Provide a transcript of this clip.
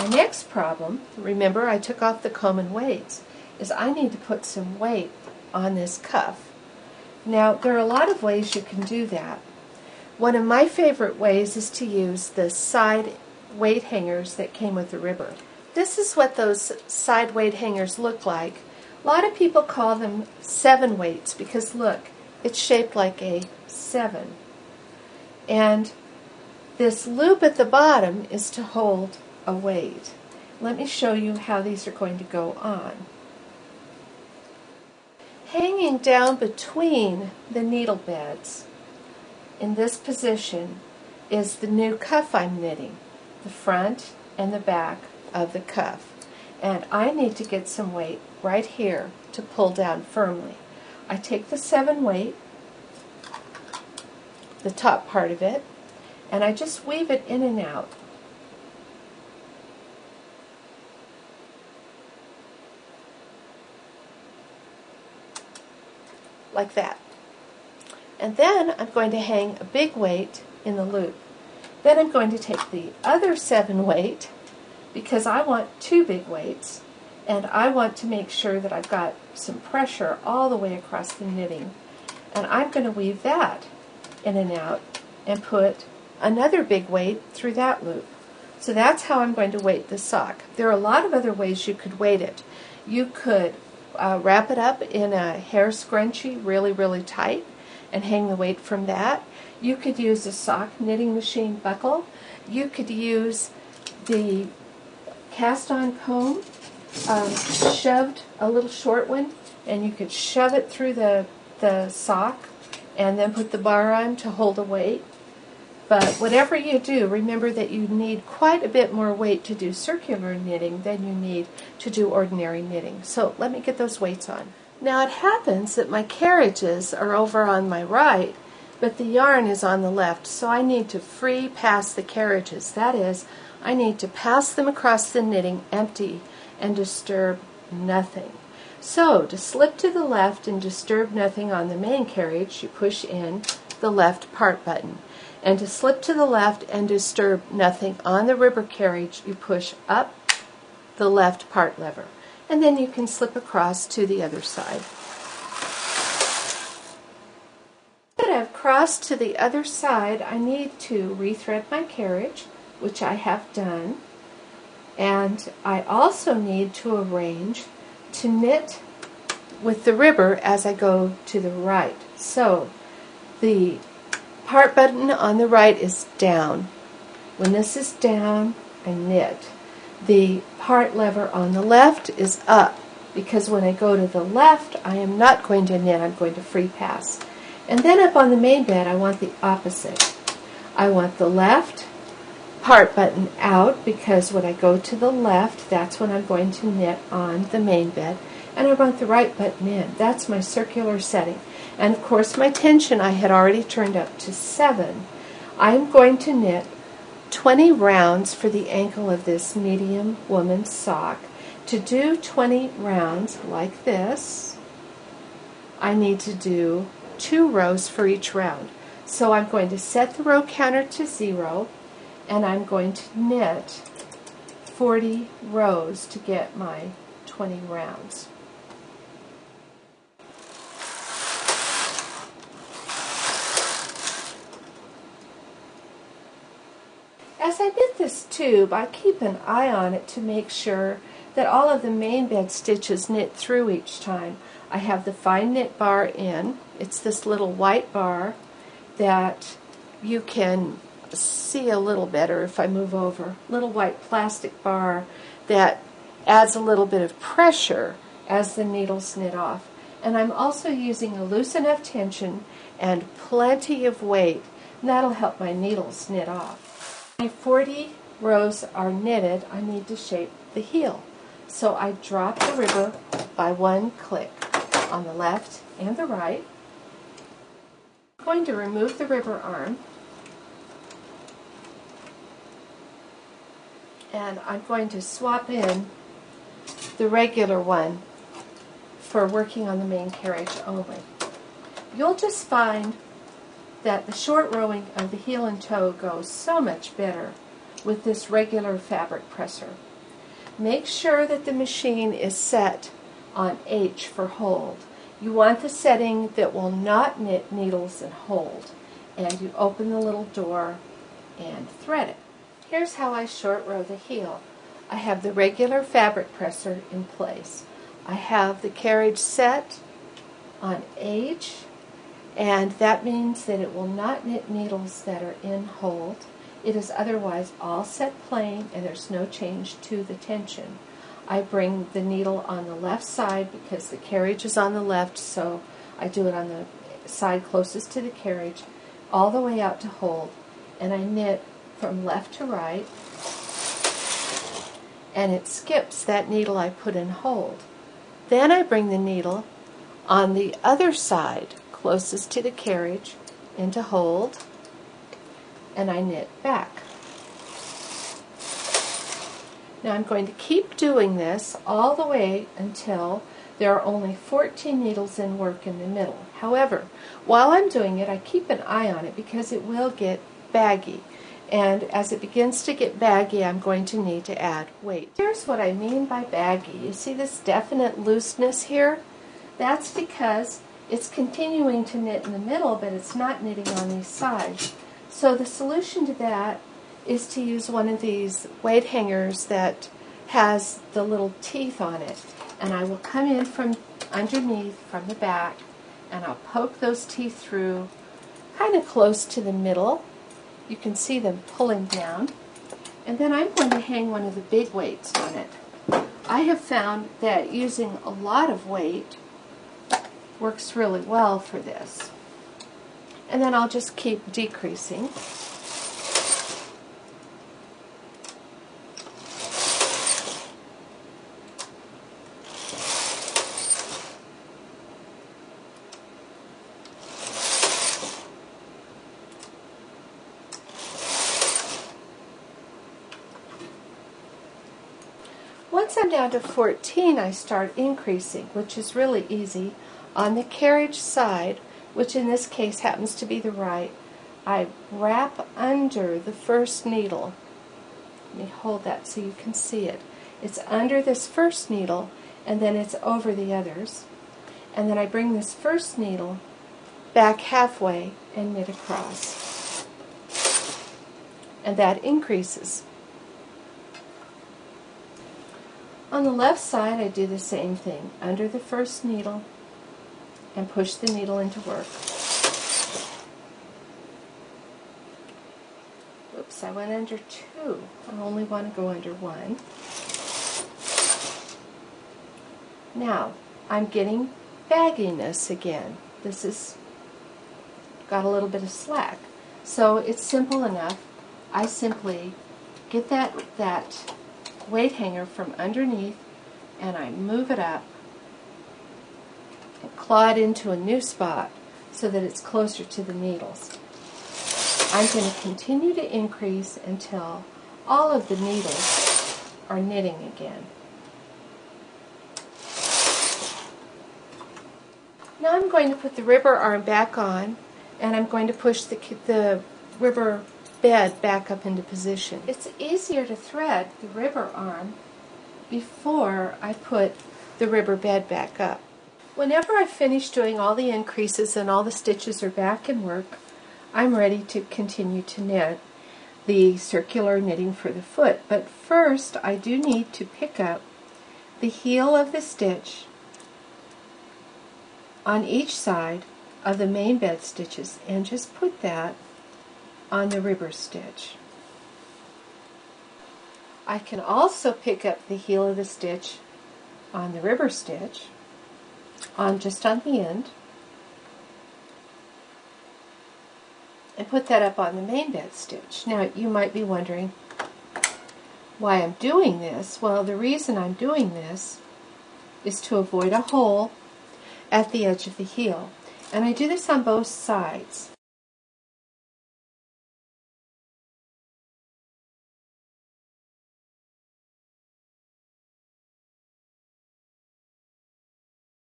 My next problem, remember I took off the comb and weights, is I need to put some weight on this cuff. Now, there are a lot of ways you can do that. One of my favorite ways is to use the side weight hangers that came with the ribber. This is what those side weight hangers look like. A lot of people call them 7 weights because look, it's shaped like a 7. And this loop at the bottom is to hold a weight. Let me show you how these are going to go on. Hanging down between the needle beds in this position is the new cuff I'm knitting, the front and the back of the cuff. And I need to get some weight right here to pull down firmly. I take the 7 weight, the top part of it, and I just weave it in and out. Like that. And then I'm going to hang a big weight in the loop. Then I'm going to take the other 7 weight, because I want 2 big weights, and I want to make sure that I've got some pressure all the way across the knitting. And I'm going to weave that in and out and put another big weight through that loop. So that's how I'm going to weight the sock. There are a lot of other ways you could weight it. You could wrap it up in a hair scrunchie really, really tight and hang the weight from that. You could use a sock knitting machine buckle. You could use the cast-on comb, shoved, a little short one, and you could shove it through the sock and then put the bar on to hold a weight. But whatever you do, remember that you need quite a bit more weight to do circular knitting than you need to do ordinary knitting. So let me get those weights on. Now it happens that my carriages are over on my right, but the yarn is on the left, so I need to free pass the carriages. That is, I need to pass them across the knitting empty and disturb nothing. So to slip to the left and disturb nothing on the main carriage, you push in the left part button. And to slip to the left and disturb nothing on the ribber carriage, you push up the left part lever. And then you can slip across to the other side. Now that I've crossed to the other side, I need to rethread my carriage, which I have done. And I also need to arrange to knit with the ribber as I go to the right. So the part button on the right is down. When this is down, I knit. The part lever on the left is up, because when I go to the left, I am not going to knit, I'm going to free pass. And then up on the main bed, I want the opposite. I want the left part button out, because when I go to the left, that's when I'm going to knit on the main bed. And I want the right button in. That's my circular setting. And of course my tension I had already turned up to 7. I'm going to knit 20 rounds for the ankle of this medium woman's sock. To do 20 rounds like this, I need to do 2 rows for each round. So I'm going to set the row counter to 0, and I'm going to knit 40 rows to get my 20 rounds. As I knit this tube, I keep an eye on it to make sure that all of the main bed stitches knit through each time. I have the fine knit bar in. It's this little white bar that you can see a little better if I move over. Little white plastic bar that adds a little bit of pressure as the needles knit off. And I'm also using a loose enough tension and plenty of weight. And that'll help my needles knit off. My 40 rows are knitted, I need to shape the heel. So I drop the ribber by 1 click on the left and the right. I'm going to remove the ribber arm, and I'm going to swap in the regular one for working on the main carriage only. You'll just find that the short rowing of the heel and toe goes so much better with this regular fabric presser. Make sure that the machine is set on H for hold. You want the setting that will not knit needles and hold. And you open the little door and thread it. Here's how I short row the heel. I have the regular fabric presser in place. I have the carriage set on H, and that means that it will not knit needles that are in hold. It is otherwise all set plain and there's no change to the tension. I bring the needle on the left side because the carriage is on the left, so I do it on the side closest to the carriage, all the way out to hold, and I knit from left to right, and it skips that needle I put in hold. Then I bring the needle on the other side, closest to the carriage, into hold, and I knit back. Now I'm going to keep doing this all the way until there are only 14 needles in work in the middle. However, while I'm doing it, I keep an eye on it because it will get baggy. And as it begins to get baggy, I'm going to need to add weight. Here's what I mean by baggy. You see this definite looseness here? That's because it's continuing to knit in the middle, but it's not knitting on these sides. So the solution to that is to use one of these weight hangers that has the little teeth on it. And I will come in from underneath, from the back, and I'll poke those teeth through kind of close to the middle. You can see them pulling down. And then I'm going to hang one of the big weights on it. I have found that using a lot of weight works really well for this. And then I'll just keep decreasing. Once I'm down to 14, I start increasing, which is really easy. On the carriage side, which in this case happens to be the right, I wrap under the first needle. Let me hold that so you can see it. It's under this first needle, and then it's over the others. And then I bring this first needle back halfway and knit across. And that increases. On the left side, I do the same thing. Under the first needle, and push the needle into work. Oops, I went under 2. I only want to go under 1. Now, I'm getting bagginess again. This has got a little bit of slack. So it's simple enough. I simply get that weight hanger from underneath and I move it up and claw it into a new spot so that it's closer to the needles. I'm going to continue to increase until all of the needles are knitting again. Now I'm going to put the ribber arm back on, and I'm going to push the ribber bed back up into position. It's easier to thread the ribber arm before I put the ribber bed back up. Whenever I finish doing all the increases and all the stitches are back in work, I'm ready to continue to knit the circular knitting for the foot. But first I do need to pick up the heel of the stitch on each side of the main bed stitches and just put that on the ribber stitch. I can also pick up the heel of the stitch on the ribber stitch, just on the end, and put that up on the main bed stitch. Now you might be wondering why I'm doing this. Well, the reason I'm doing this is to avoid a hole at the edge of the heel. And I do this on both sides.